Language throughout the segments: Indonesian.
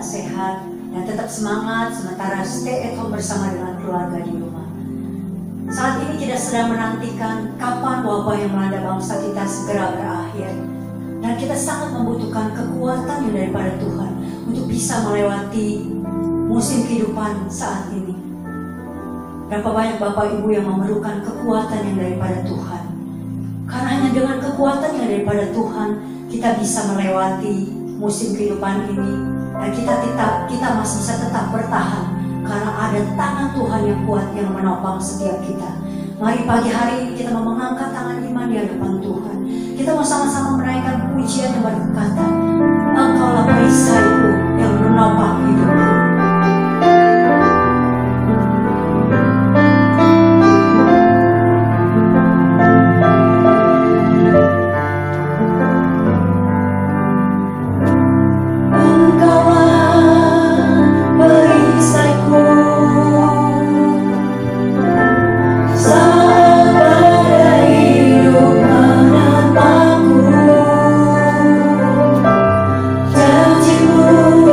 sehat dan tetap semangat sementara stay at home bersama dengan keluarga di rumah. Saat ini kita sedang menantikan kapan wabah yang melanda bangsa kita segera berakhir. Dan kita sangat membutuhkan kekuatan yang daripada Tuhan untuk bisa melewati musim kehidupan saat ini. Berapa banyak Bapak Ibu yang memerlukan kekuatan yang daripada Tuhan. Karena hanya dengan kekuatan yang daripada Tuhan kita bisa melewati musim kehidupan ini. Dan kita masih bisa tetap bertahan. Karena ada tangan Tuhan yang kuat yang menopang setiap kita. Mari pagi hari ini kita mau mengangkat tangan iman di hadapan Tuhan. Kita mau sama-sama menaikkan pujian yang berkata, Engkaulah perisaiku yang menopang hidupku. Janjimu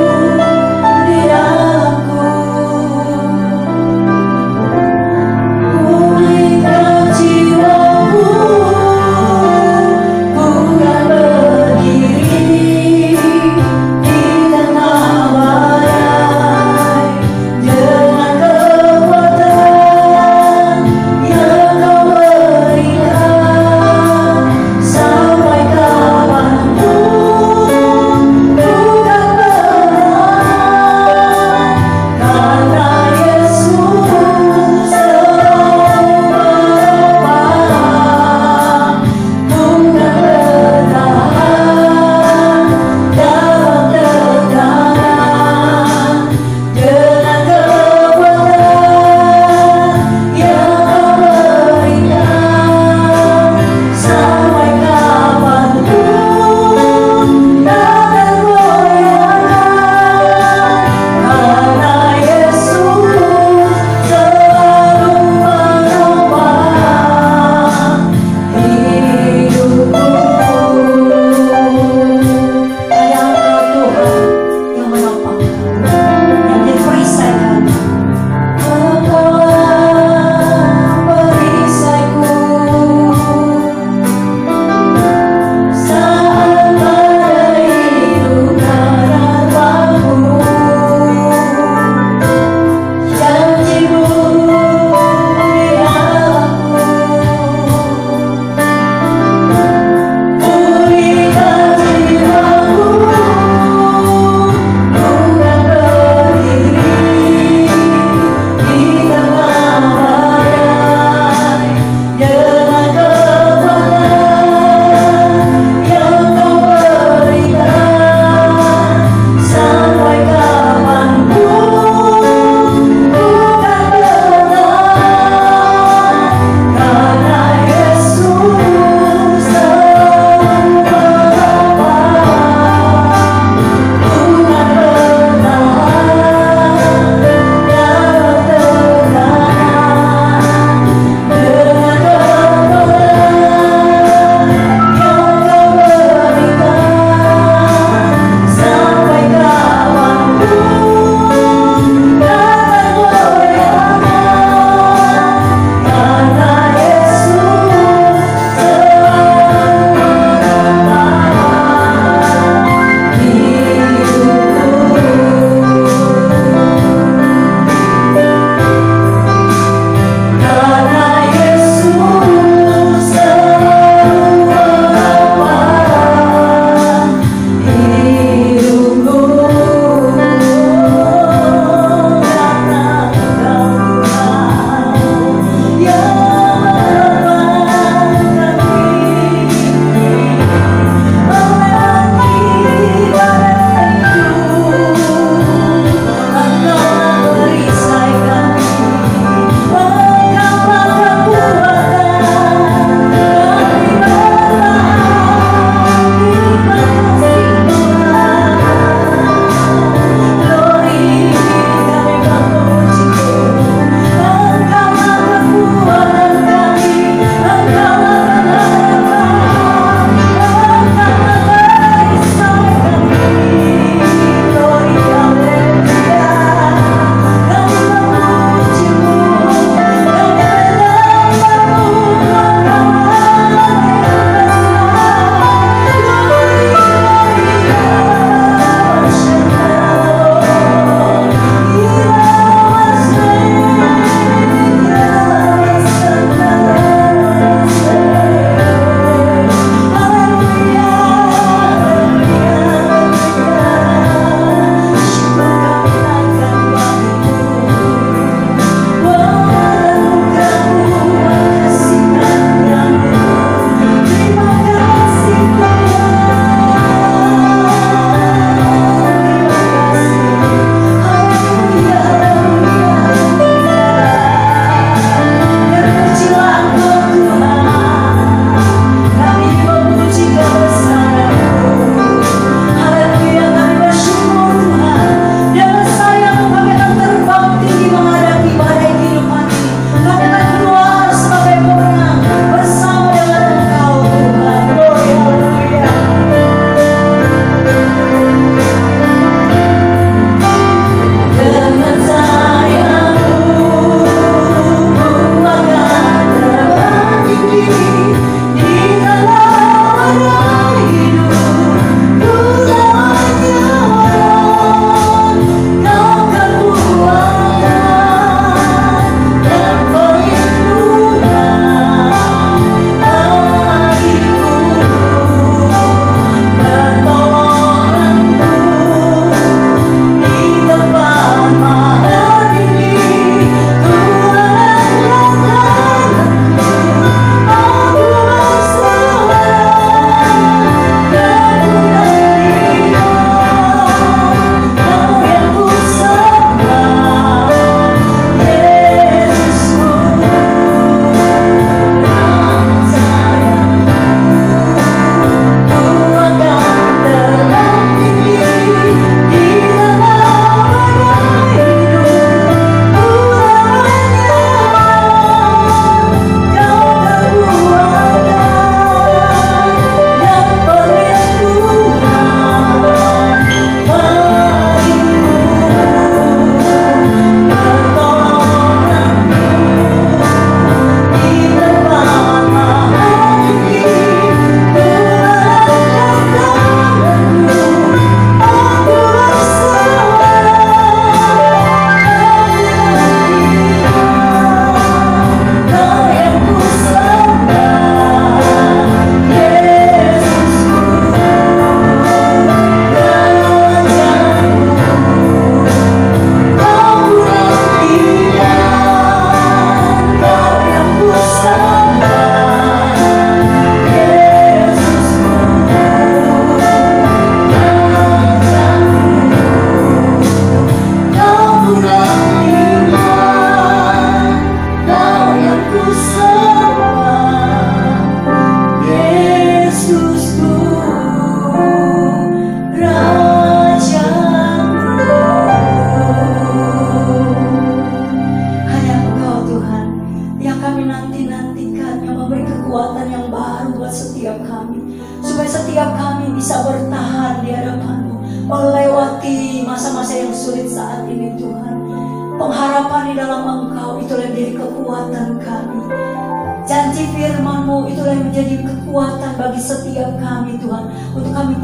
sulit saat ini Tuhan. Pengharapan di dalam Engkau itulah yang menjadi kekuatan kami. Janji firman-Mu itulah yang menjadi kekuatan bagi setiap kami Tuhan. Untuk kami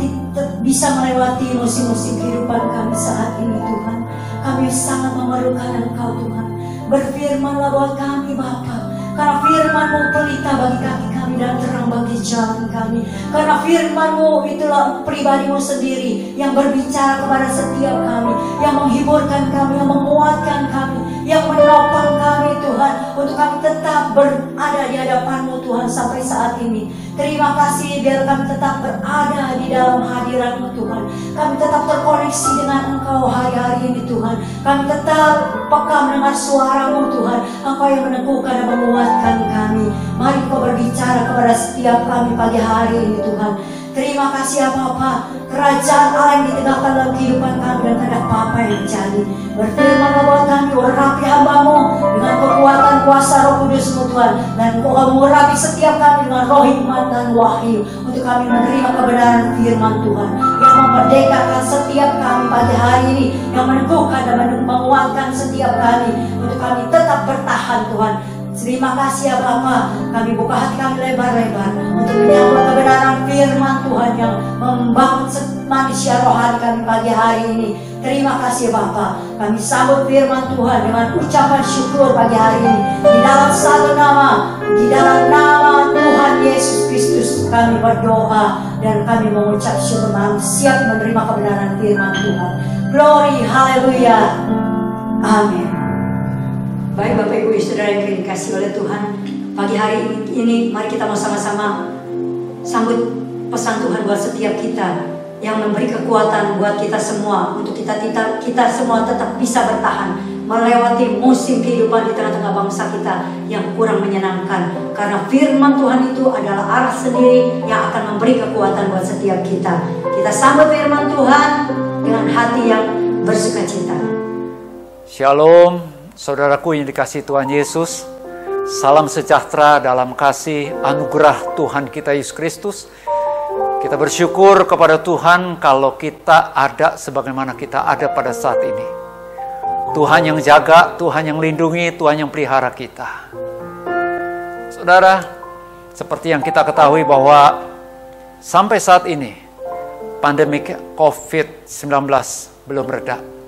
bisa melewati musim-musim kehidupan kami saat ini Tuhan. Kami sangat memerlukan Engkau Tuhan. Berfirman-Lah buat kami Bapa. Karena firman-Mu pelita bagi kaki kami dan terang bagi jalan kami. Karena firman-Mu itulah pribadi-Mu sendiri yang berbicara kepada setiap kami, yang menghiburkan kami, yang menguatkan kami, yang menopang kami Tuhan, untuk kami tetap berada di hadapan-Mu Tuhan sampai saat ini. Terima kasih biar kami tetap berada di dalam hadirat-Mu Tuhan. Kami tetap terkoneksi dengan Engkau hari-hari ini Tuhan. Kami tetap peka mendengar suara-Mu Tuhan. Engkau yang meneguhkan dan menguatkan kami. Mari Kau berbicara kepada setiap kami pagi hari ini Tuhan. Terima kasih ya Bapa. Kerajaan Allah yang ditegakkan dalam kehidupan kami dan tidak apa-apa yang terjadi. Berfirman buat kami, urapi hamba-Mu dengan kekuatan kuasa Roh Kudus-Mu Tuhan. Dan Kau mengurapi setiap kami dengan roh hikmat dan wahyu. Untuk kami menerima kebenaran firman Tuhan. Yang memerdekakan setiap kami pagi hari ini. Yang meneguhkan dan menguatkan setiap kami. Untuk kami tetap bertahan Tuhan. Terima kasih ya Bapa. Kami buka hati kami lebar-lebar untuk menyambut kebenaran firman Tuhan yang membangun manusia rohani kami pagi hari ini. Terima kasih Bapa. Kami sambut firman Tuhan dengan ucapan syukur pagi hari ini. Di dalam satu nama, di dalam nama Tuhan Yesus Kristus kami berdoa dan kami mengucap syukur. Kami siap menerima kebenaran firman Tuhan. Glory, haleluya, amin. Baik Bapak Ibu Saudara yang dikasihi oleh Tuhan, pagi hari ini mari kita mau sama-sama sambut pesan Tuhan buat setiap kita, yang memberi kekuatan buat kita semua, untuk kita semua tetap bisa bertahan melewati musim kehidupan di tengah-tengah bangsa kita yang kurang menyenangkan. Karena firman Tuhan itu adalah arah sendiri yang akan memberi kekuatan buat setiap kita. Kita sambut firman Tuhan dengan hati yang bersukacita. Shalom. Saudaraku yang dikasihi Tuhan Yesus, salam sejahtera dalam kasih anugerah Tuhan kita Yesus Kristus. Kita bersyukur kepada Tuhan kalau kita ada sebagaimana kita ada pada saat ini. Tuhan yang jaga, Tuhan yang lindungi, Tuhan yang pelihara kita. Saudara, seperti yang kita ketahui bahwa sampai saat ini pandemi COVID-19 belum reda.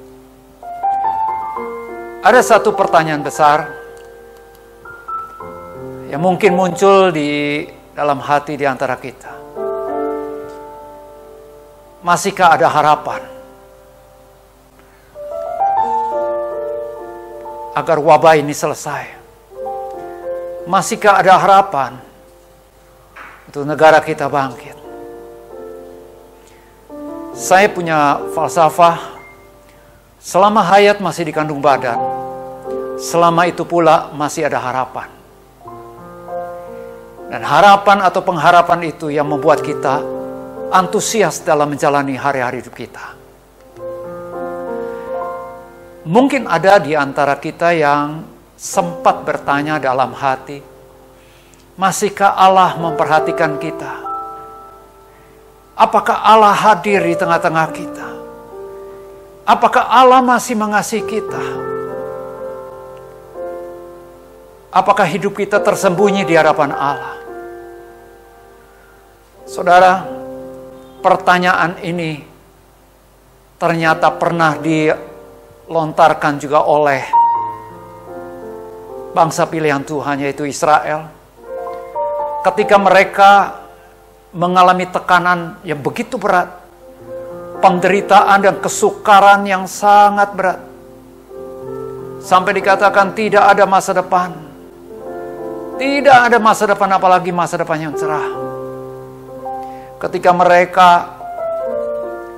Ada satu pertanyaan besar yang mungkin muncul di dalam hati di antara kita. Masihkah ada harapan agar wabah ini selesai? Masihkah ada harapan untuk negara kita bangkit? Saya punya falsafah, selama hayat masih di kandung badan, selama itu pula masih ada harapan. Dan harapan atau pengharapan itu yang membuat kita antusias dalam menjalani hari-hari hidup kita. Mungkin ada di antara kita yang sempat bertanya dalam hati, masihkah Allah memperhatikan kita? Apakah Allah hadir di tengah-tengah kita? Apakah Allah masih mengasihi kita? Apakah hidup kita tersembunyi di hadapan Allah? Saudara, pertanyaan ini ternyata pernah dilontarkan juga oleh bangsa pilihan Tuhan, yaitu Israel. Ketika mereka mengalami tekanan yang begitu berat, penderitaan dan kesukaran yang sangat berat, sampai dikatakan tidak ada masa depan. Tidak ada masa depan, apalagi masa depan yang cerah. Ketika mereka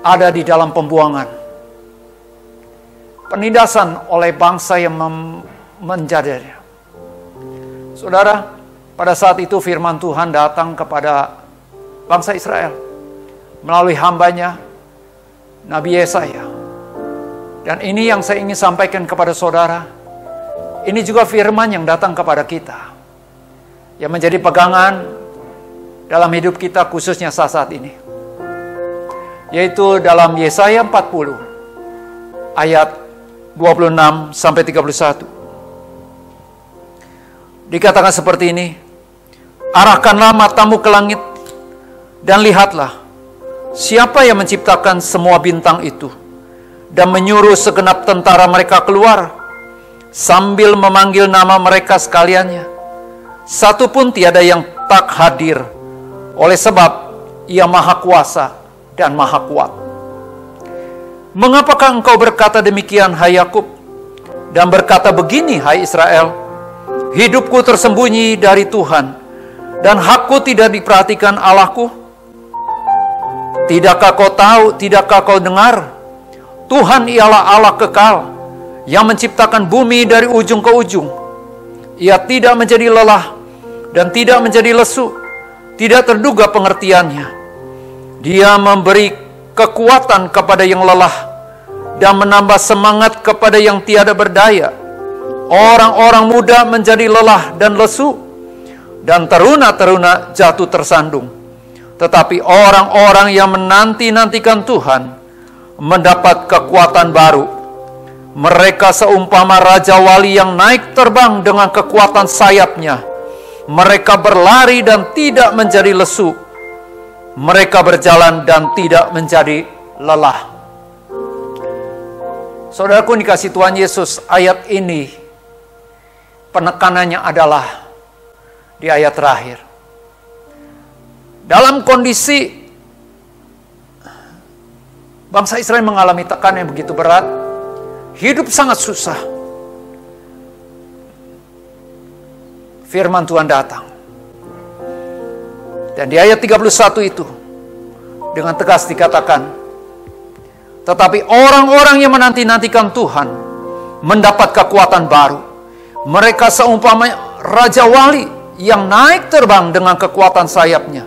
ada di dalam pembuangan, penindasan oleh bangsa yang menjadinya. Saudara, pada saat itu firman Tuhan datang kepada bangsa Israel melalui hambanya Nabi Yesaya. Dan ini yang saya ingin sampaikan kepada saudara. Ini juga firman yang datang kepada kita, yang menjadi pegangan dalam hidup kita khususnya saat ini. Yaitu dalam Yesaya 40 ayat 26 sampai 31. Dikatakan seperti ini, arahkanlah matamu ke langit dan lihatlah siapa yang menciptakan semua bintang itu dan menyuruh segenap tentara mereka keluar sambil memanggil nama mereka sekaliannya. Satu pun tiada yang tak hadir, oleh sebab Ia Maha Kuasa dan Maha Kuat. Mengapakah engkau berkata demikian, hai Yakub, dan berkata begini, hai Israel, hidupku tersembunyi dari Tuhan, dan hakku tidak diperhatikan Allahku? Tidakkah kau tahu, tidakkah kau dengar? Tuhan ialah Allah kekal, yang menciptakan bumi dari ujung ke ujung. Ia tidak menjadi lelah, dan tidak menjadi lesu, tidak terduga pengertiannya. Dia memberi kekuatan kepada yang lelah, dan menambah semangat kepada yang tiada berdaya. Orang-orang muda menjadi lelah dan lesu, dan teruna-teruna jatuh tersandung. Tetapi orang-orang yang menanti-nantikan Tuhan mendapat kekuatan baru. Mereka seumpama Raja Wali yang naik terbang dengan kekuatan sayapnya. Mereka berlari dan tidak menjadi lesu. Mereka berjalan dan tidak menjadi lelah. Saudaraku dikasih Tuhan Yesus, ayat ini penekanannya adalah di ayat terakhir. Dalam kondisi bangsa Israel mengalami tekanan yang begitu berat, hidup sangat susah, firman Tuhan datang. Dan di ayat 31 itu dengan tegas dikatakan, tetapi orang-orang yang menanti-nantikan Tuhan mendapat kekuatan baru. Mereka seumpama Raja Wali yang naik terbang dengan kekuatan sayapnya.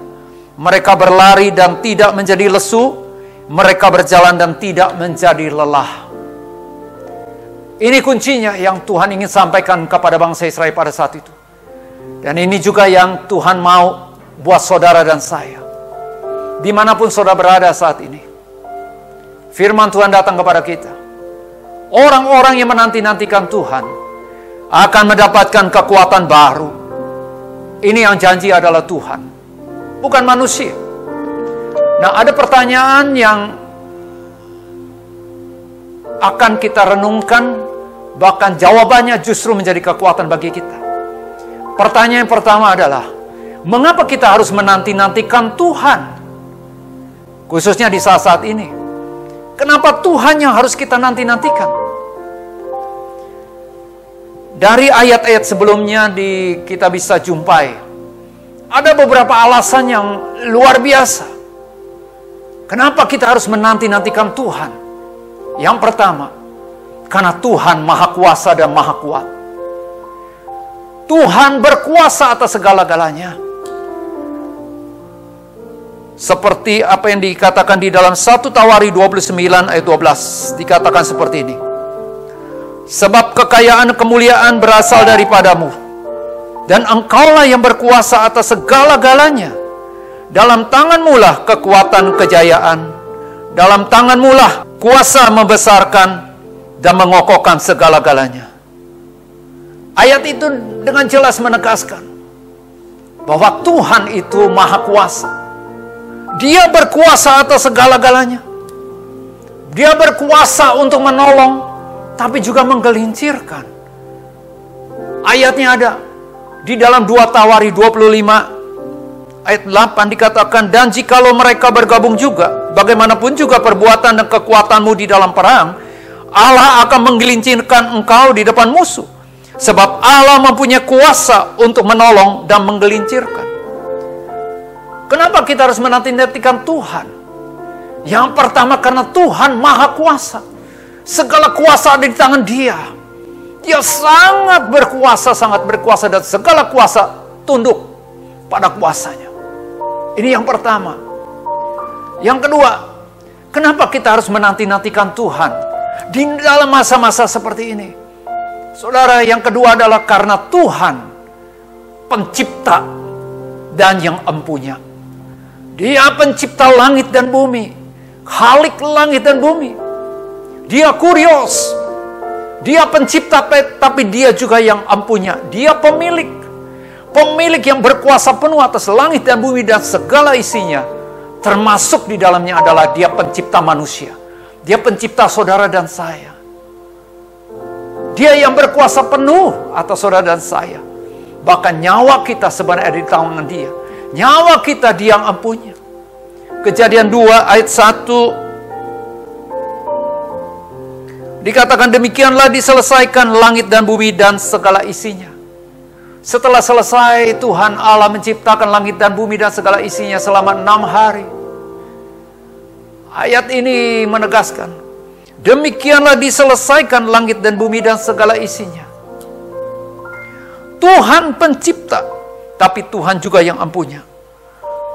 Mereka berlari dan tidak menjadi lesu. Mereka berjalan dan tidak menjadi lelah. Ini kuncinya yang Tuhan ingin sampaikan kepada bangsa Israel pada saat itu. Dan ini juga yang Tuhan mau buat saudara dan saya. Dimanapun saudara berada saat ini, firman Tuhan datang kepada kita. Orang-orang yang menanti-nantikan Tuhan akan mendapatkan kekuatan baru. Ini yang janji adalah Tuhan, bukan manusia. Nah, ada pertanyaan yang akan kita renungkan, bahkan jawabannya justru menjadi kekuatan bagi kita. Pertanyaan yang pertama adalah, mengapa kita harus menanti-nantikan Tuhan? Khususnya di saat-saat ini. Kenapa Tuhan yang harus kita nanti-nantikan? Dari ayat-ayat sebelumnya kita bisa jumpai, ada beberapa alasan yang luar biasa. Kenapa kita harus menanti-nantikan Tuhan? Yang pertama, karena Tuhan Maha Kuasa dan Maha Kuat. Tuhan berkuasa atas segala-galanya. Seperti apa yang dikatakan di dalam 1 Tawari 29 ayat 12. Dikatakan seperti ini. Sebab kekayaan kemuliaan berasal daripadamu, dan engkaulah yang berkuasa atas segala-galanya. Dalam tanganmu lah kekuatan kejayaan. Dalam tanganmu lah kuasa membesarkan dan mengokohkan segala-galanya. Ayat itu dengan jelas menegaskan bahwa Tuhan itu Maha Kuasa. Dia berkuasa atas segala-galanya. Dia berkuasa untuk menolong, tapi juga menggelincirkan. Ayatnya ada di dalam 2 Tawari 25 ayat 8 dikatakan, dan jikalau mereka bergabung juga, bagaimanapun juga perbuatan dan kekuatanmu di dalam perang, Allah akan menggelincirkan engkau di depan musuh. Sebab Allah mempunyai kuasa untuk menolong dan menggelincirkan. Kenapa kita harus menanti-nantikan Tuhan? Yang pertama karena Tuhan Maha Kuasa. Segala kuasa ada di tangan Dia. Dia sangat berkuasa dan segala kuasa tunduk pada kuasanya. Ini yang pertama. Yang kedua, kenapa kita harus menanti-nantikan Tuhan di dalam masa-masa seperti ini? Saudara, yang kedua adalah karena Tuhan pencipta dan yang empunya. Dia pencipta langit dan bumi, Khalik langit dan bumi. Dia kurios. Dia pencipta, tapi dia juga yang empunya. Dia pemilik. Pemilik yang berkuasa penuh atas langit dan bumi dan segala isinya. Termasuk di dalamnya adalah dia pencipta manusia. Dia pencipta saudara dan saya. Dia yang berkuasa penuh atas saudara dan saya. Bahkan nyawa kita sebenarnya ada di tangan dia. Nyawa kita dia yang empunya. Kejadian 2 ayat 1. Dikatakan demikianlah diselesaikan langit dan bumi dan segala isinya. Setelah selesai Tuhan Allah menciptakan langit dan bumi dan segala isinya selama 6 hari. Ayat ini menegaskan. Demikianlah diselesaikan langit dan bumi dan segala isinya. Tuhan pencipta, tapi Tuhan juga yang empunya.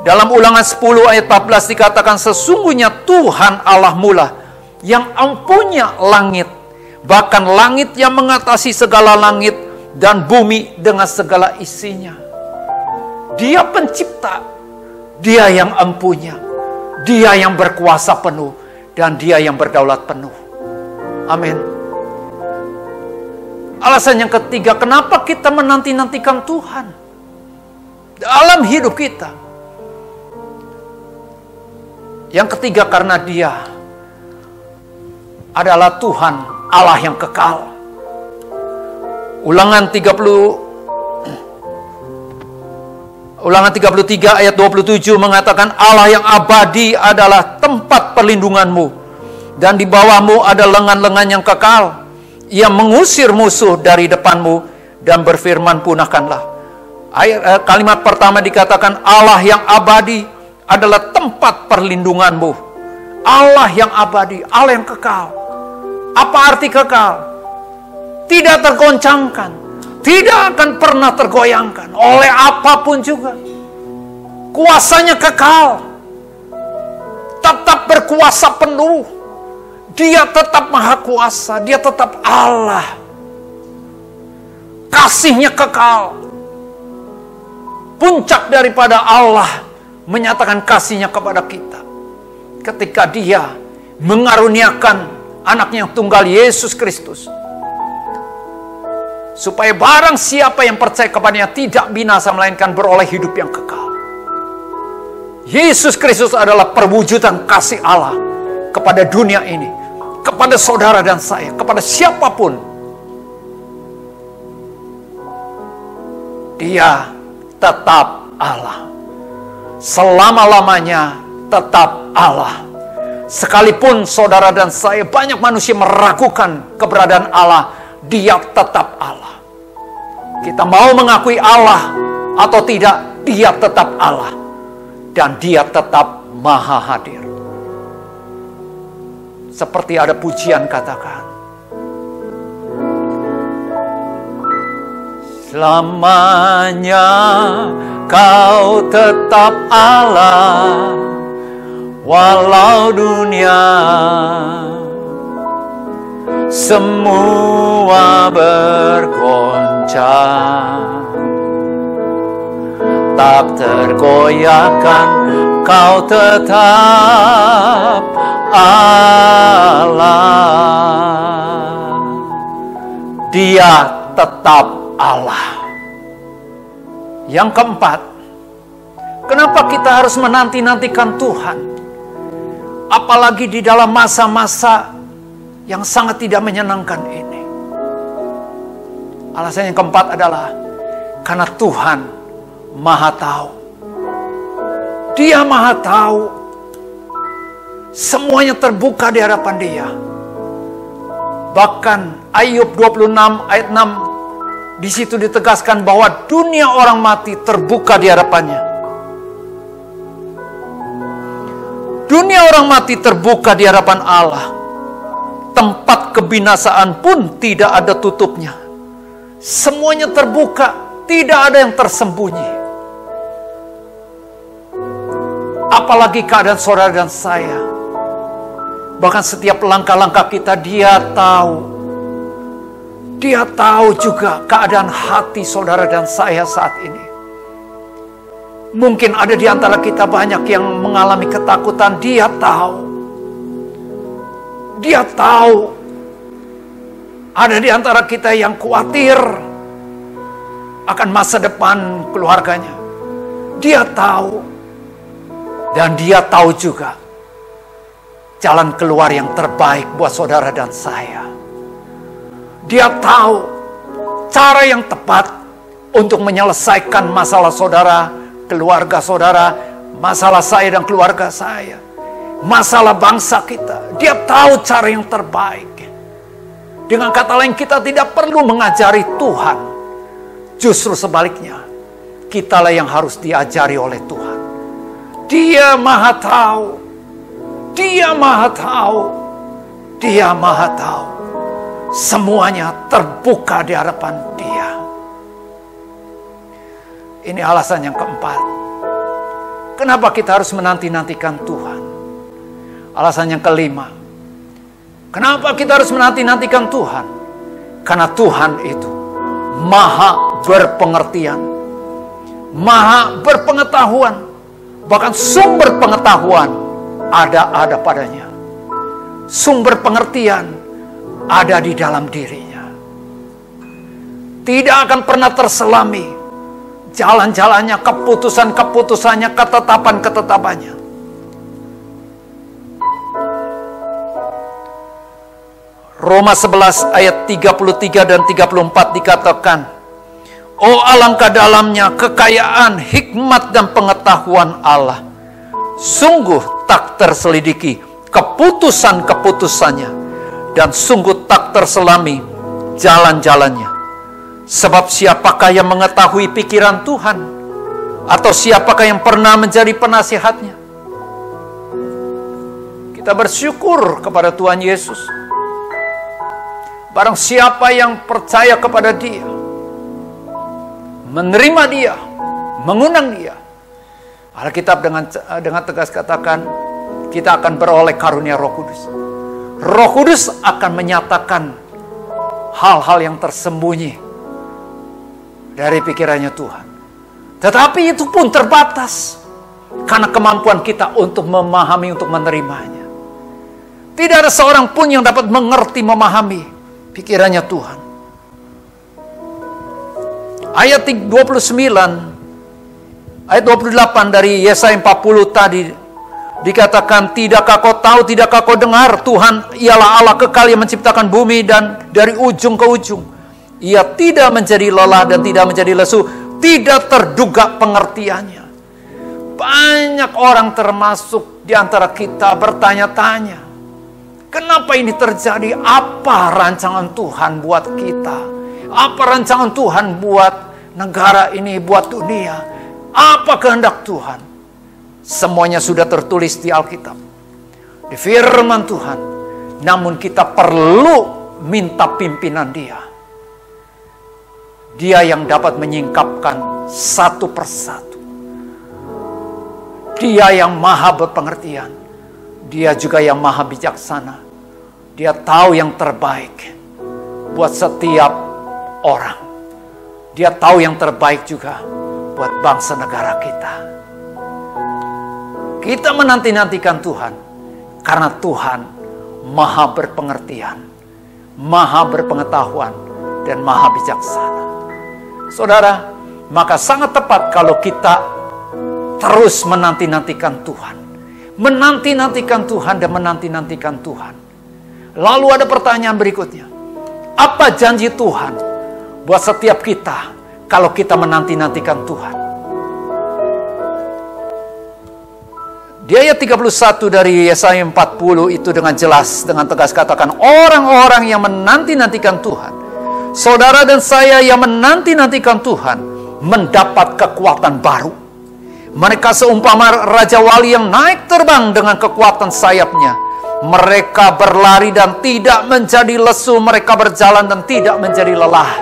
Dalam Ulangan 10 ayat 14 dikatakan sesungguhnya Tuhan Allahmu lah yang empunya langit, bahkan langit yang mengatasi segala langit dan bumi dengan segala isinya. Dia pencipta, dia yang empunya, dia yang berkuasa penuh, dan dia yang berdaulat penuh. Amin. Alasan yang ketiga, kenapa kita menanti-nantikan Tuhan dalam hidup kita? Yang ketiga, karena dia adalah Tuhan Allah yang kekal. Ulangan 33 ayat 27 mengatakan Allah yang abadi adalah tempat perlindunganmu, dan di bawahmu ada lengan-lengan yang kekal. Ia mengusir musuh dari depanmu dan berfirman punahkanlah. Kalimat pertama dikatakan Allah yang abadi adalah tempat perlindunganmu. Allah yang abadi, Allah yang kekal. Apa arti kekal? Tidak tergoncangkan, tidak akan pernah tergoyangkan oleh apapun juga. Kuasanya kekal, tetap berkuasa penuh. Dia tetap maha kuasa, dia tetap Allah. Kasihnya kekal. Puncak daripada Allah menyatakan kasihnya kepada kita ketika dia mengaruniakan anaknya yang tunggal Yesus Kristus, supaya barang siapa yang percaya kepadanya tidak binasa melainkan beroleh hidup yang kekal. Yesus Kristus adalah perwujudan kasih Allah kepada dunia ini, kepada saudara dan saya, kepada siapapun. Dia tetap Allah. Selama-lamanya tetap Allah. Sekalipun saudara dan saya, banyak manusia meragukan keberadaan Allah, dia tetap Allah. Kita mau mengakui Allah atau tidak, dia tetap Allah. Dan dia tetap maha hadir. Seperti ada pujian katakan, selamanya kau tetap Allah, walau dunia semua bergoncang, tak tergoyahkan kau tetap Allah. Dia tetap Allah. Yang keempat, kenapa kita harus menanti-nantikan Tuhan? Apalagi di dalam masa-masa yang sangat tidak menyenangkan ini. Alasan yang keempat adalah karena Tuhan Maha Tahu. Dia Maha Tahu. Semuanya terbuka di hadapan Dia. Bahkan Ayub 26 ayat 6 di situ ditegaskan bahwa dunia orang mati terbuka di hadapannya. Dunia orang mati terbuka di hadapan Allah. Tempat kebinasaan pun tidak ada tutupnya. Semuanya terbuka, tidak ada yang tersembunyi. Apalagi keadaan saudara dan saya. Bahkan setiap langkah-langkah kita Dia tahu. Dia tahu juga keadaan hati saudara dan saya saat ini. Mungkin ada di antara kita banyak yang mengalami ketakutan. Dia tahu. Dia tahu ada di antara kita yang khawatir akan masa depan keluarganya. Dia tahu. Dan dia tahu juga jalan keluar yang terbaik buat saudara dan saya. Dia tahu cara yang tepat untuk menyelesaikan masalah saudara, keluarga saudara, masalah saya dan keluarga saya, masalah bangsa kita. Dia tahu cara yang terbaik. Dengan kata lain, kita tidak perlu mengajari Tuhan. Justru sebaliknya, kitalah yang harus diajari oleh Tuhan. Dia Maha Tahu. Dia Maha Tahu. Dia Maha Tahu. Semuanya terbuka di hadapan Dia. Ini alasan yang keempat. Kenapa kita harus menanti-nantikan Tuhan? Alasan yang kelima. Kenapa kita harus menanti-nantikan Tuhan? Karena Tuhan itu Maha berpengertian. Maha berpengetahuan. Bahkan sumber pengetahuan ada padanya. Sumber pengertian ada di dalam dirinya. Tidak akan pernah terselami jalan-jalannya, keputusan-keputusannya, ketetapan-ketetapannya. Roma 11 ayat 33 dan 34 dikatakan, oh alangkah dalamnya kekayaan, hikmat dan pengetahuan Allah. Sungguh tak terselidiki keputusan-keputusannya, dan sungguh tak terselami jalan-jalannya. Sebab siapakah yang mengetahui pikiran Tuhan? Atau siapakah yang pernah menjadi penasihatnya? Kita bersyukur kepada Tuhan Yesus. Barang siapa yang percaya kepada Dia, menerima Dia, mengundang Dia, Alkitab dengan tegas katakan, kita akan beroleh karunia Roh Kudus. Roh Kudus akan menyatakan hal-hal yang tersembunyi dari pikirannya Tuhan. Tetapi itu pun terbatas karena kemampuan kita untuk memahami, untuk menerimanya. Tidak ada seorang pun yang dapat mengerti, memahami pikirannya Tuhan. Ayat 29, ayat 28 dari Yesaya 40 tadi dikatakan, tidakkah kau tahu, tidakkah kau dengar, Tuhan ialah Allah kekal yang menciptakan bumi dan dari ujung ke ujung. Ia tidak menjadi lelah dan tidak menjadi lesu, tidak terduga pengertiannya. Banyak orang termasuk di antara kita bertanya-tanya, kenapa ini terjadi? Apa rancangan Tuhan buat kita? Apa rancangan Tuhan buat negara ini, buat dunia? Apa kehendak Tuhan? Semuanya sudah tertulis di Alkitab, di firman Tuhan. Namun kita perlu minta pimpinan Dia. Dia yang dapat menyingkapkan satu persatu. Dia yang maha berpengertian. Dia juga yang maha bijaksana. Dia tahu yang terbaik buat setiap orang. Dia tahu yang terbaik juga buat bangsa negara kita. Kita menanti-nantikan Tuhan karena Tuhan maha berpengertian, maha berpengetahuan, dan maha bijaksana. Saudara, maka sangat tepat kalau kita terus menanti-nantikan Tuhan. Menanti-nantikan Tuhan dan menanti-nantikan Tuhan. Lalu ada pertanyaan berikutnya. Apa janji Tuhan buat setiap kita kalau kita menanti-nantikan Tuhan? Di ayat 31 dari Yesaya 40 itu dengan jelas, dengan tegas katakan, orang-orang yang menanti-nantikan Tuhan, saudara dan saya yang menanti-nantikan Tuhan, mendapat kekuatan baru. Mereka seumpama Raja Wali yang naik terbang dengan kekuatan sayapnya. Mereka berlari dan tidak menjadi lesu. Mereka berjalan dan tidak menjadi lelah.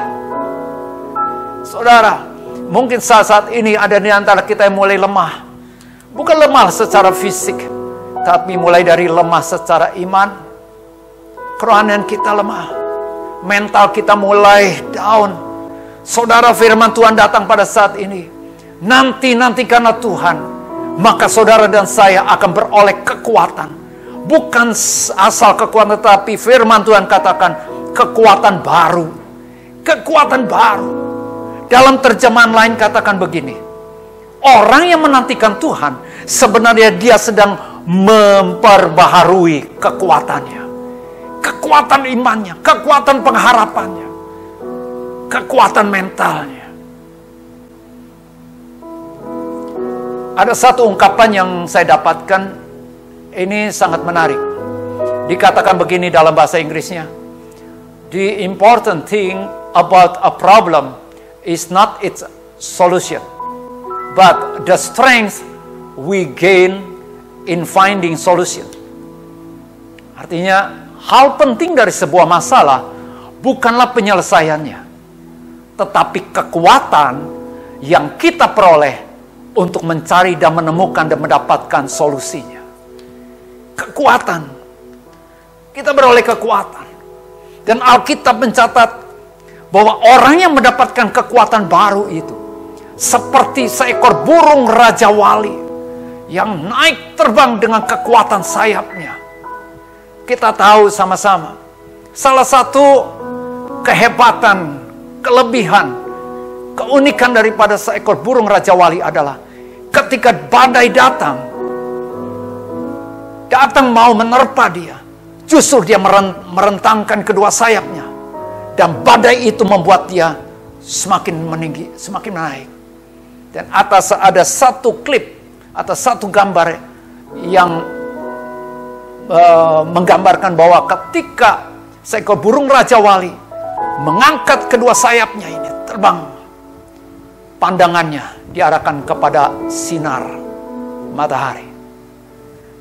Saudara, mungkin saat ini ada di antara kita yang mulai lemah. Bukan lemah secara fisik, tapi mulai dari lemah secara iman. Kerohanian kita lemah. Mental kita mulai down. Saudara, firman Tuhan datang pada saat ini. Nanti karena Tuhan, maka saudara dan saya akan beroleh kekuatan. Bukan asal kekuatan, tetapi firman Tuhan katakan kekuatan baru. Kekuatan baru. Dalam terjemahan lain katakan begini. Orang yang menantikan Tuhan, sebenarnya dia sedang memperbaharui kekuatannya. Kekuatan imannya, kekuatan pengharapannya, kekuatan mentalnya. Ada satu ungkapan yang saya dapatkan, ini sangat menarik. Dikatakan begini dalam bahasa Inggrisnya. The important thing about a problem is not its solution, but the strength we gain in finding solution. Artinya, hal penting dari sebuah masalah bukanlah penyelesaiannya, tetapi kekuatan yang kita peroleh untuk mencari dan menemukan dan mendapatkan solusinya. Kekuatan. Kita beroleh kekuatan. Dan Alkitab mencatat bahwa orang yang mendapatkan kekuatan baru itu seperti seekor burung Raja Wali yang naik terbang dengan kekuatan sayapnya. Kita tahu sama-sama, salah satu kehebatan, kelebihan, keunikan daripada seekor burung Raja Wali adalah ketika badai datang mau menerpa dia, justru dia merentangkan kedua sayapnya, dan badai itu membuat dia semakin meninggi, semakin naik. Dan atas ada satu klip atau satu gambar yang menggambarkan bahwa ketika seekor burung Raja Wali mengangkat kedua sayapnya ini terbang, pandangannya diarahkan kepada sinar matahari.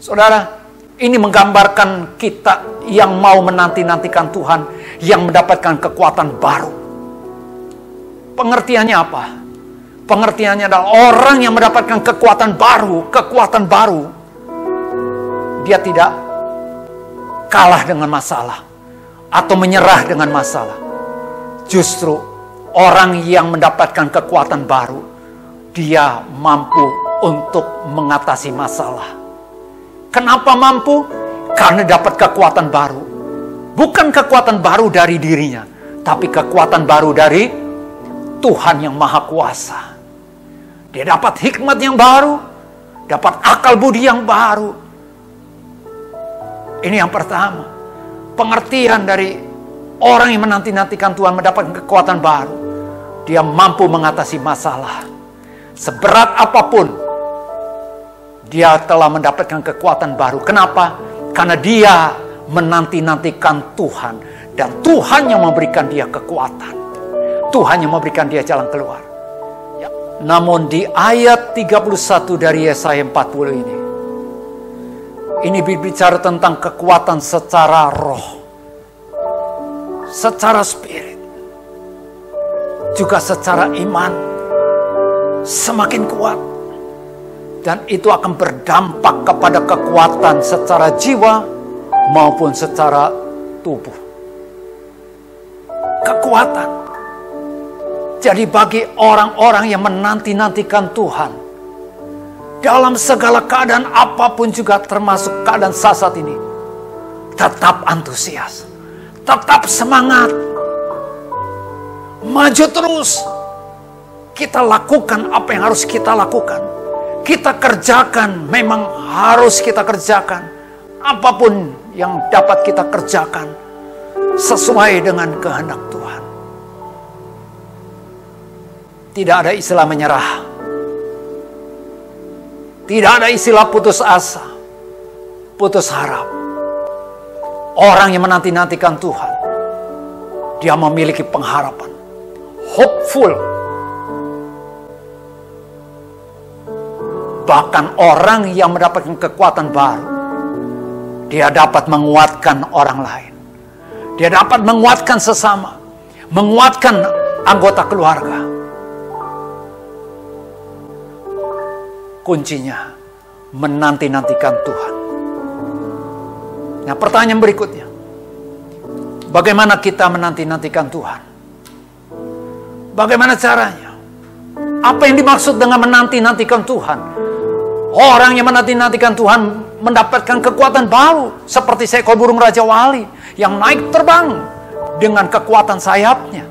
Saudara, ini menggambarkan kita yang mau menanti-nantikan Tuhan, yang mendapatkan kekuatan baru. Pengertiannya apa? Pengertiannya adalah orang yang mendapatkan kekuatan baru, dia tidak kalah dengan masalah atau menyerah dengan masalah. Justru orang yang mendapatkan kekuatan baru, dia mampu untuk mengatasi masalah. Kenapa mampu? Karena dapat kekuatan baru. Bukan kekuatan baru dari dirinya, tapi kekuatan baru dari Tuhan yang Maha Kuasa. Dia dapat hikmat yang baru, dapat akal budi yang baru. Ini yang pertama. Pengertian dari orang yang menanti-nantikan Tuhan mendapatkan kekuatan baru. Dia mampu mengatasi masalah. Seberat apapun, dia telah mendapatkan kekuatan baru. Kenapa? Karena dia menanti-nantikan Tuhan. Dan Tuhan yang memberikan dia kekuatan. Tuhan yang memberikan dia jalan keluar. Ya. Namun di ayat 31 dari Yesaya 40 ini berbicara tentang kekuatan secara roh, secara spirit, juga secara iman, semakin kuat. Dan itu akan berdampak kepada kekuatan secara jiwa maupun secara tubuh. Kekuatan. Jadi bagi orang-orang yang menanti-nantikan Tuhan, dalam segala keadaan apapun juga termasuk keadaan saat ini, tetap antusias, tetap semangat, maju terus. Kita lakukan apa yang harus kita lakukan. Kita kerjakan, memang harus kita kerjakan. Apapun yang dapat kita kerjakan sesuai dengan kehendak Tuhan. Tidak ada istilah menyerah. Tidak ada istilah putus asa, putus harap. Orang yang menanti-nantikan Tuhan, dia memiliki pengharapan, hopeful. Bahkan orang yang mendapatkan kekuatan baru, dia dapat menguatkan orang lain. Dia dapat menguatkan sesama, menguatkan anggota keluarga. Kuncinya menanti-nantikan Tuhan. Nah, pertanyaan berikutnya, bagaimana kita menanti-nantikan Tuhan? Bagaimana caranya? Apa yang dimaksud dengan menanti-nantikan Tuhan? Orang yang menanti-nantikan Tuhan mendapatkan kekuatan baru. Seperti seekor burung Raja Wali yang naik terbang dengan kekuatan sayapnya.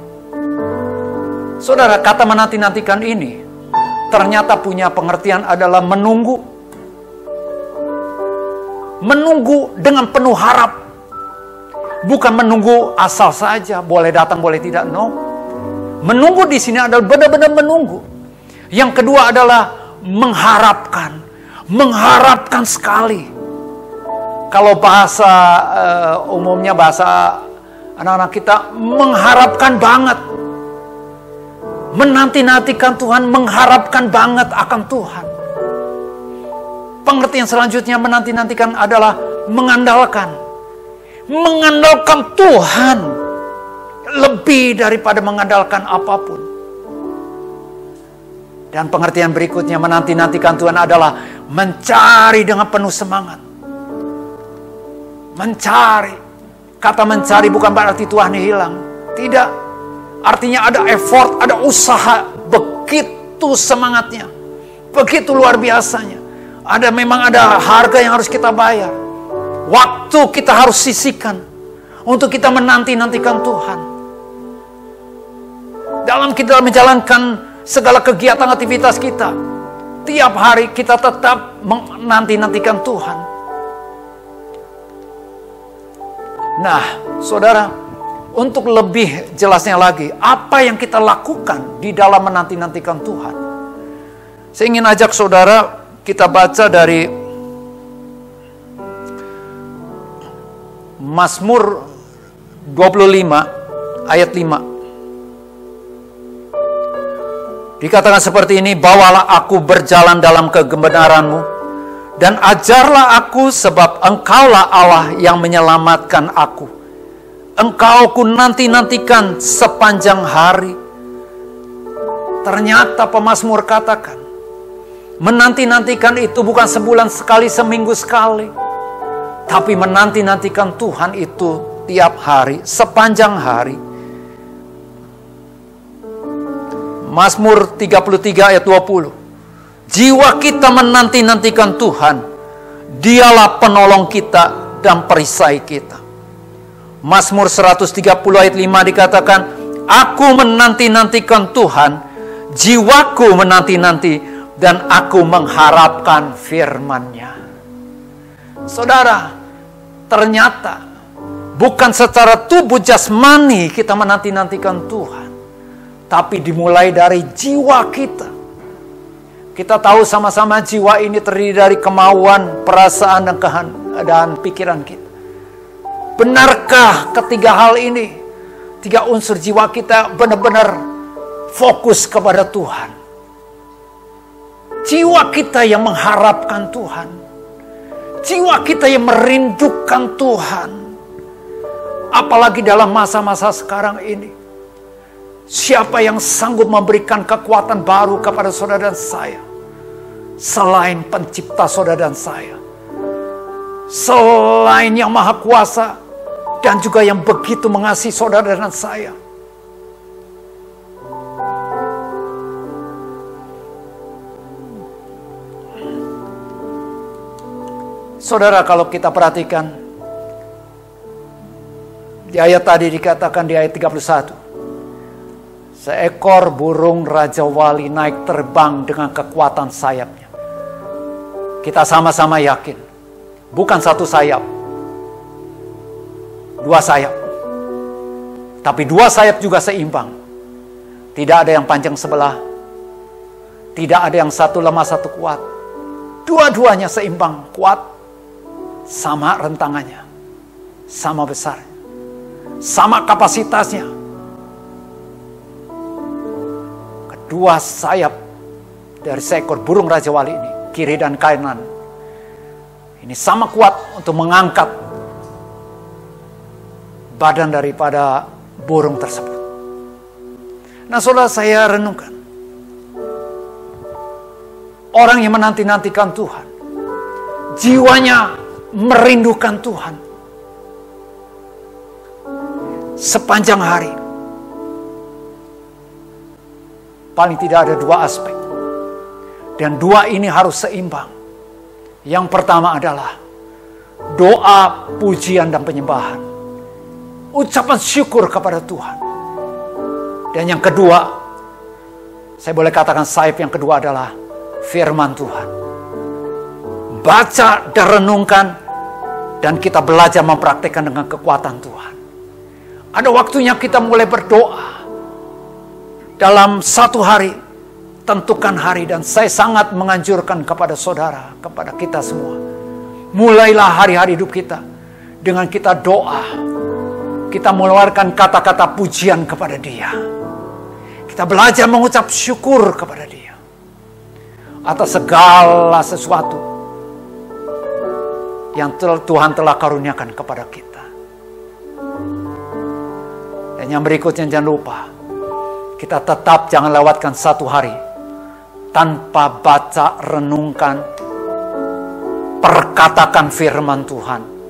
Saudara, kata menanti-nantikan ini ternyata punya pengertian adalah menunggu. Menunggu dengan penuh harap. Bukan menunggu asal saja, boleh datang, boleh tidak. No. Menunggu di sini adalah benar-benar menunggu. Yang kedua adalah mengharapkan. Mengharapkan sekali. Kalau bahasa umumnya, bahasa anak-anak kita, mengharapkan banget. Menanti-nantikan Tuhan, mengharapkan banget akan Tuhan. Pengertian selanjutnya menanti-nantikan adalah mengandalkan. Mengandalkan Tuhan lebih daripada mengandalkan apapun. Dan pengertian berikutnya menanti-nantikan Tuhan adalah mencari dengan penuh semangat. Mencari. Kata mencari bukan berarti Tuhan hilang. Tidak. Artinya ada effort, ada usaha. Begitu semangatnya. Begitu luar biasanya. Memang ada harga yang harus kita bayar. Waktu kita harus sisihkan untuk kita menanti-nantikan Tuhan. Dalam kita menjalankan segala kegiatan aktivitas kita, tiap hari kita tetap menanti-nantikan Tuhan. Nah, saudara, untuk lebih jelasnya lagi, apa yang kita lakukan di dalam menanti-nantikan Tuhan? Saya ingin ajak saudara kita baca dari Mazmur 25 ayat 5. Dikatakan seperti ini, bawalah aku berjalan dalam kebenaran-Mu dan ajarlah aku sebab Engkaulah Allah yang menyelamatkan aku. Engkau ku nanti-nantikan sepanjang hari. Ternyata pemazmur katakan, menanti-nantikan itu bukan sebulan sekali, seminggu sekali. Tapi menanti-nantikan Tuhan itu tiap hari, sepanjang hari. Mazmur 33 ayat 20. Jiwa kita menanti-nantikan Tuhan. Dialah penolong kita dan perisai kita. Mazmur 130 ayat 5 dikatakan, aku menanti-nantikan Tuhan, jiwaku menanti-nanti, dan aku mengharapkan firman-Nya. Saudara, ternyata bukan secara tubuh jasmani kita menanti-nantikan Tuhan, tapi dimulai dari jiwa kita. Kita tahu sama-sama jiwa ini terdiri dari kemauan, perasaan, dan pikiran kita. Benarkah ketiga hal ini, tiga unsur jiwa kita benar-benar fokus kepada Tuhan? Jiwa kita yang mengharapkan Tuhan. Jiwa kita yang merindukan Tuhan. Apalagi dalam masa-masa sekarang ini. Siapa yang sanggup memberikan kekuatan baru kepada saudara dan saya? Selain pencipta saudara dan saya. Selain yang maha kuasa. Dan juga yang begitu mengasihi saudara dan saya. Saudara, kalau kita perhatikan, di ayat tadi dikatakan di ayat 31, seekor burung Raja Wali naik terbang dengan kekuatan sayapnya. Kita sama-sama yakin, bukan satu sayap, dua sayap. Tapi dua sayap juga seimbang. Tidak ada yang panjang sebelah, tidak ada yang satu lemah satu kuat. Dua-duanya seimbang, kuat. Sama rentangannya, sama besarnya, sama kapasitasnya. Kedua sayap dari seekor burung Raja Wali ini, kiri dan kanan, ini sama kuat untuk mengangkat badan daripada burung tersebut. Nah, saudara, saya renungkan, orang yang menanti-nantikan Tuhan, jiwanya merindukan Tuhan sepanjang hari. Paling tidak ada dua aspek, dan dua ini harus seimbang. Yang pertama adalah doa, pujian, dan penyembahan. Ucapan syukur kepada Tuhan. Dan yang kedua, saya boleh katakan sayap yang kedua adalah firman Tuhan. Baca dan renungkan, dan kita belajar mempraktikkan dengan kekuatan Tuhan. Ada waktunya kita mulai berdoa. Dalam satu hari, tentukan hari, dan saya sangat menganjurkan kepada saudara, kepada kita semua. Mulailah hari-hari hidup kita dengan kita doa. Kita mengeluarkan kata-kata pujian kepada Dia. Kita belajar mengucap syukur kepada Dia atas segala sesuatu yang Tuhan telah karuniakan kepada kita. Dan yang berikutnya, jangan lupa, kita tetap jangan lewatkan satu hari tanpa baca, renungkan, perkatakan firman Tuhan.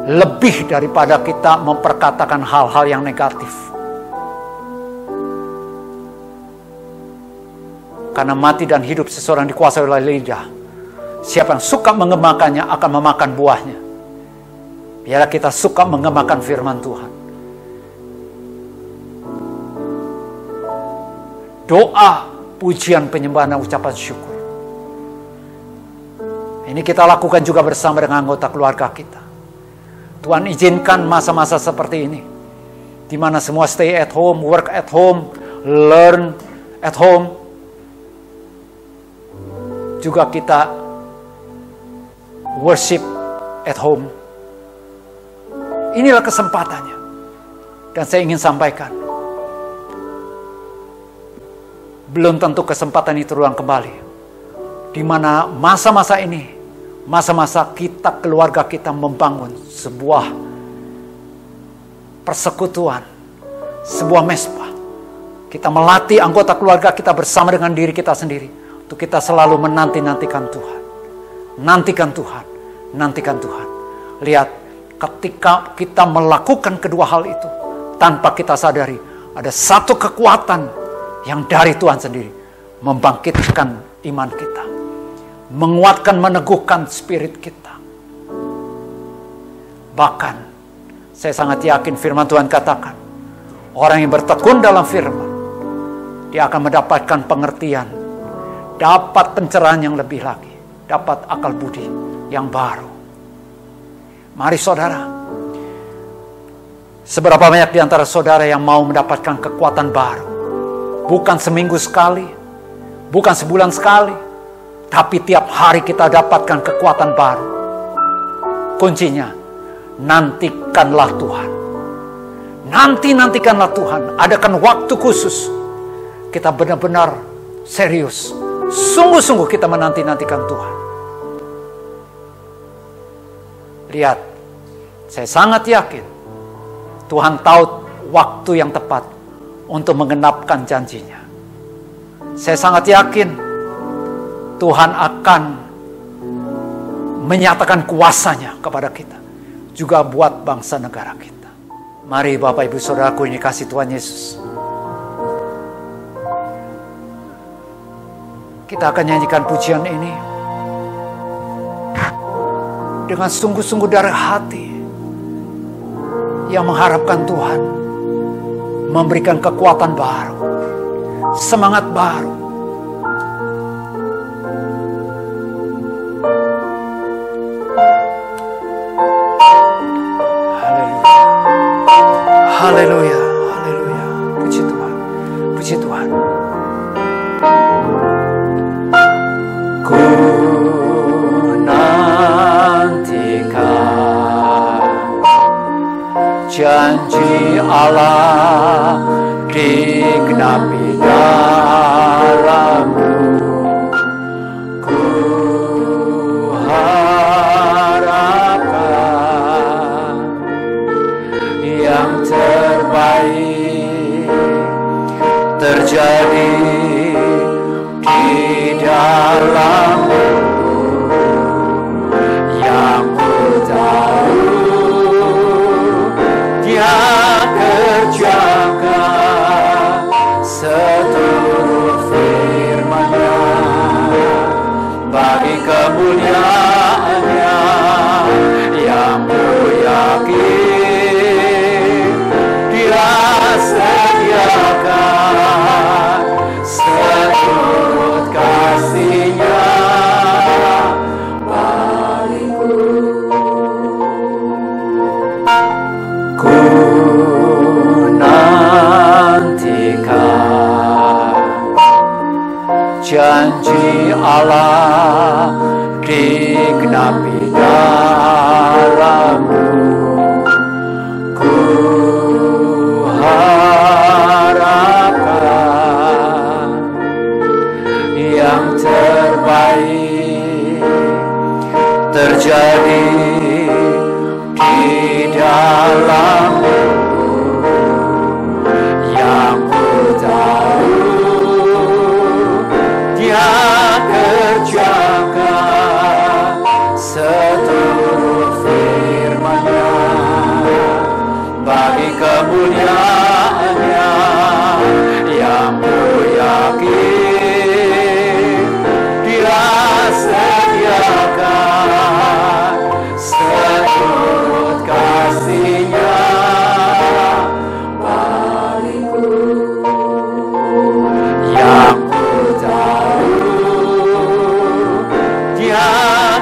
Lebih daripada kita memperkatakan hal-hal yang negatif. Karena mati dan hidup seseorang dikuasai oleh lidah. Siapa yang suka mengemakannya akan memakan buahnya. Biarlah kita suka mengemakan firman Tuhan. Doa, pujian, penyembahan, dan ucapan syukur. Ini kita lakukan juga bersama dengan anggota keluarga kita. Tuhan izinkan masa-masa seperti ini, di mana semua stay at home, work at home, learn at home. Juga kita worship at home. Inilah kesempatannya. Dan saya ingin sampaikan, belum tentu kesempatan itu terulang kembali. Di mana masa-masa ini, masa-masa kita, keluarga kita membangun sebuah persekutuan, sebuah mesbah. Kita melatih anggota keluarga kita bersama dengan diri kita sendiri untuk kita selalu menanti-nantikan Tuhan. Nantikan Tuhan, nantikan Tuhan. Lihat, ketika kita melakukan kedua hal itu, tanpa kita sadari, ada satu kekuatan yang dari Tuhan sendiri membangkitkan iman kita, menguatkan, meneguhkan spirit kita. Bahkan saya sangat yakin firman Tuhan katakan, orang yang bertekun dalam firman, dia akan mendapatkan pengertian, dapat pencerahan yang lebih lagi, dapat akal budi yang baru. Mari saudara, seberapa banyak di antara saudara yang mau mendapatkan kekuatan baru? Bukan seminggu sekali, bukan sebulan sekali, tapi tiap hari kita dapatkan kekuatan baru. Kuncinya, nantikanlah Tuhan. Nantikanlah Tuhan. Adakan waktu khusus. Kita benar-benar serius. Sungguh-sungguh kita menantikan Tuhan. Lihat, saya sangat yakin Tuhan tahu waktu yang tepat untuk menggenapkan janjinya. Saya sangat yakin Tuhan akan menyatakan kuasanya kepada kita, juga buat bangsa negara kita. Mari Bapak Ibu Saudaraku ini kasih Tuhan Yesus. Kita akan nyanyikan pujian ini dengan sungguh-sungguh dari hati yang mengharapkan Tuhan memberikan kekuatan baru, semangat baru. Haleluya, haleluya. Puji Tuhan, puji Tuhan. Ku nantikan janji Allah digenapi dalamku. Ku harapkan yang terbaik terjadi di dalamku, yang ku tahu Dia kerjakan seturut firman-Nya bagi kemuliaan janji Allah digenapi dalammu. Ku harapkan yang terbaik terjadi di dalammu. Yang ku tahu Dia kerjakan seturut firman-Nya bagi kemuliaan-Nya. Yang ku yakin Dia sediakan seturut kasih-Nya bagiku. Yang ku tahu Dia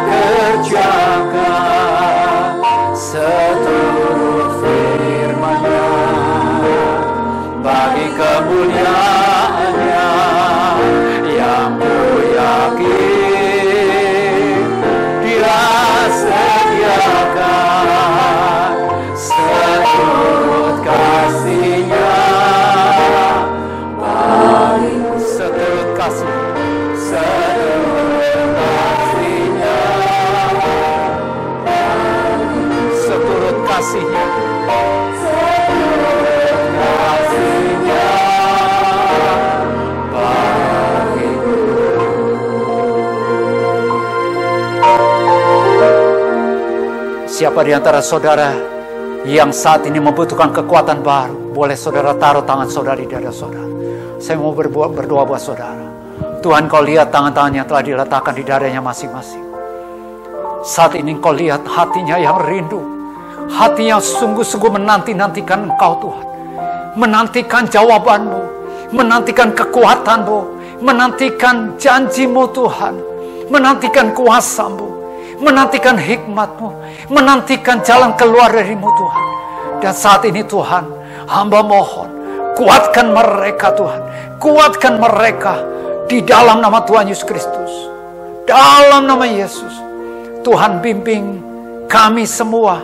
kerjakan seturut firman-Nya bagi kemuliaan-Nya. Yang ku yakin Dia sediakan seturut kasih-Nya bagiku. Seturut kasih, seturut kasih-Nya, seturut kasih-Nya, seturut kasih-Nya bagiku. Siapa di antara saudara yang saat ini membutuhkan kekuatan baru, boleh saudara taruh tangan saudara di dada saudara. Saya mau berdoa buat saudara. Tuhan, Kau lihat tangan-tangannya telah diletakkan di dadanya masing-masing. Saat ini Kau lihat hatinya yang rindu, hati yang sungguh-sungguh menanti-nantikan Engkau Tuhan. Menantikan jawaban-Mu, menantikan kekuatan-Mu, menantikan janji-Mu Tuhan, menantikan kuasa-Mu, menantikan hikmat-Mu, menantikan jalan keluar dari-Mu Tuhan. Dan saat ini Tuhan, hamba mohon, kuatkan mereka Tuhan, kuatkan mereka di dalam nama Tuhan Yesus Kristus. Dalam nama Yesus, Tuhan bimbing kami semua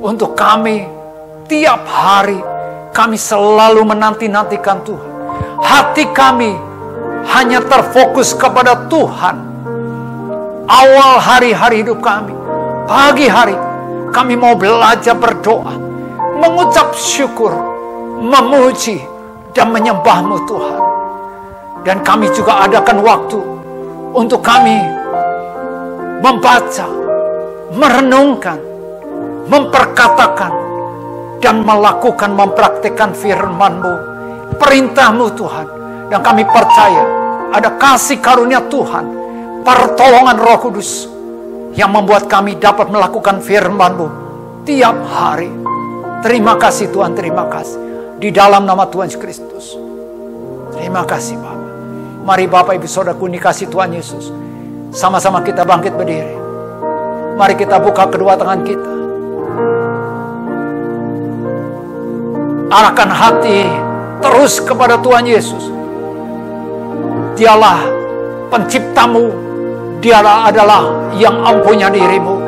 untuk kami tiap hari kami selalu menanti-nantikan Tuhan. Hati kami hanya terfokus kepada Tuhan. Awal hari-hari hidup kami, pagi hari kami mau belajar berdoa, mengucap syukur, memuji dan menyembah-Mu Tuhan. Dan kami juga adakan waktu untuk kami membaca, merenungkan, memperkatakan, dan melakukan, mempraktikkan firman-Mu, perintah-Mu Tuhan. Dan kami percaya ada kasih karunia Tuhan, pertolongan Roh Kudus yang membuat kami dapat melakukan firman-Mu tiap hari. Terima kasih Tuhan, terima kasih. Di dalam nama Tuhan Yesus Kristus. Terima kasih Bapak. Mari Bapak Ibu Saudaraku dikasih Tuhan Yesus. Sama-sama kita bangkit berdiri. Mari kita buka kedua tangan kita. Arahkan hati terus kepada Tuhan Yesus. Dialah penciptamu. Dialah adalah yang mempunyai dirimu.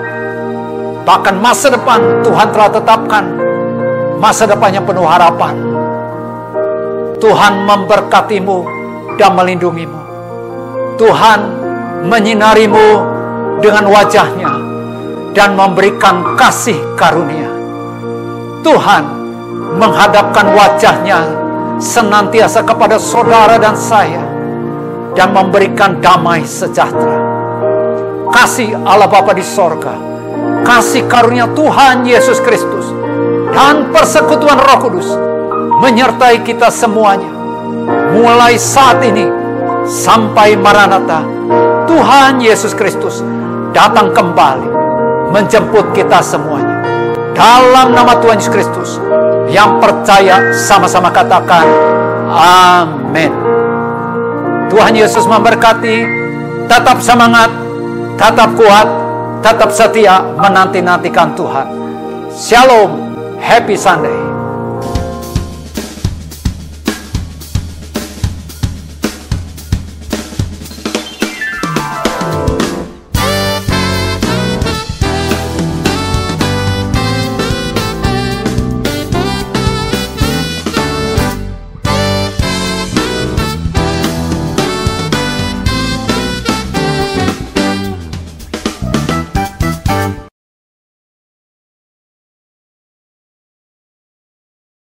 Bahkan masa depan Tuhan telah tetapkan. Masa depannya penuh harapan. Tuhan memberkatimu dan melindungimu. Tuhan menyinarimu dengan wajahnya dan memberikan kasih karunia. Tuhan menghadapkan wajahnya senantiasa kepada saudara dan saya dan memberikan damai sejahtera. Kasih Allah Bapa di sorga, kasih karunia Tuhan Yesus Kristus, dan persekutuan Roh Kudus menyertai kita semuanya. Mulai saat ini sampai Maranatha, Tuhan Yesus Kristus datang kembali menjemput kita semuanya. Dalam nama Tuhan Yesus Kristus, yang percaya sama-sama katakan amin. Tuhan Yesus memberkati. Tetap semangat, tetap kuat, tetap setia menanti-nantikan Tuhan. Shalom, happy Sunday.